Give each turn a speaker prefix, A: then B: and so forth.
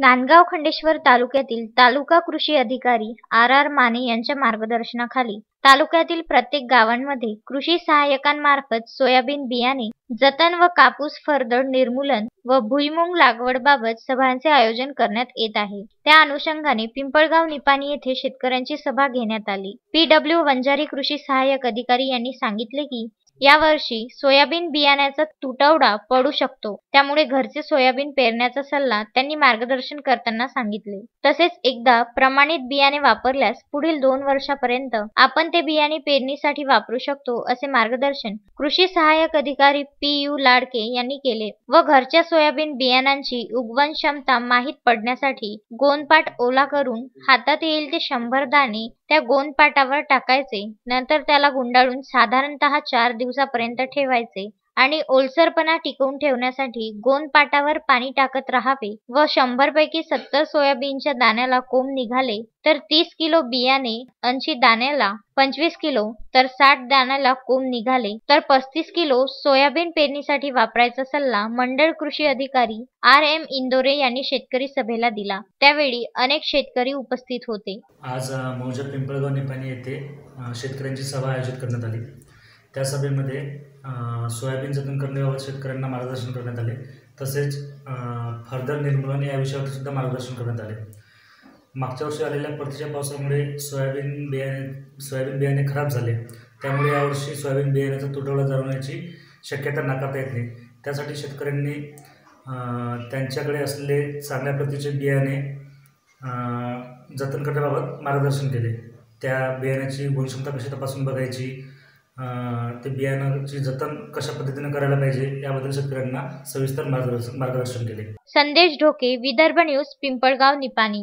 A: नांदगाव खंडेश्वर तालुक्यातील तालुका कृषी अधिकारी आर माने यांच्या मार्गदर्शनाखाली तालुक्यातील प्रत्येक गावांमध्ये कृषी सहाय्यकांमार्फत सोयाबीन बियाणे जतन व कापूस फरदड निर्मूलन व भुईमूग लागवडबाबत सभांचे आयोजन करण्यात येत आहे। त्या अनुषंगाने पिंपळगाव निपाणी येथे शेतकऱ्यांची सभा घेण्यात आली। पीडब्ल्यू वंजारी कृषी सहाय्यक अधिकारी यांनी सांगितले की यावर्षी सोयाबीन बियाण्याचा तुटवडा पडू शकतो, त्यामुळे घरचे सोयाबीन पेरण्याचा सल्ला त्यांनी मार्गदर्शन करताना सांगितले। तसेच एकदा प्रमाणित बियाणे वापरल्यास पुढील 2 वर्षापर्यंत आपण ते बियाणे पेरणीसाठी वापरू शकतो असे मार्गदर्शन कृषी सहाय्यक अधिकारी पी.यू. लाडके यांनी केले व घरच्या सोयाबीन बियाणांची उगवण क्षमता माहित पडण्यासाठी गोंदपाट ओला करून हातात येईल ते 100 दाणे त्या गोंदपाटावर टाकायचे, नंतर त्याला गुंडाळून साधारणतः 4 दिवसापर्यंत ठेवायचे आणि ओलसरपणा टिकवून ठेवण्यासाठी गोंदपाटावर पाणी टाकत राहावे व 100 पैकी 70 सोयाबीनच्या दाण्याला कोंब निघाले तर 30 किलो बियाणे, 80 दाण्याला 25 किलो तर 60 दाण्याला कोंब निघाले तर 35 किलो सोयाबीन पेरणीसाठी वापरायचा सल्ला मंडळ कृषी अधिकारी आर.एम. इंदोरे यांनी शेतकरी सभेला दिला। त्यावेळी अनेक शेतकरी उपस्थित होते।
B: आज मौजा पिंपळगाव निपाणी येथे शेतकऱ्यांची सभा आयोजित करण्यात आली। त्या सभेमध्ये सोयाबीन जतन करण्याबाबत शेतकऱ्यांना मार्गदर्शन करण्यात आले। तसेच फरदड निर्मूलन या विषयावर सुद्धा मार्गदर्शन करण्यात आले। मागच्या वर्षी आलेल्या परतीच्या पावसामुळे सोयाबीन बियाणे खराब झाले, त्यामुळे यावर्षी सोयाबीन बियाण्याचा तुटवडा जाणवण्याची शक्यता नाकारता येत नाही। त्यासाठी शेतकऱ्यांनी त्यांच्याकडे असलेले चांगल्या प्रतीचे बियाणे जतन करण्याबाबत मार्गदर्शन केले। त्या बियाण्याची गुणक्षमता कशी तपासून बघायची, ते बियाणाची जतन कशा पद्धतीने करायला पाहिजे याबद्दल शेतकऱ्यांना सविस्तर मार्गदर्शन केले।
A: संदेश ढोके, विदर्भ न्यूज, पिंपळगाव निपाणी।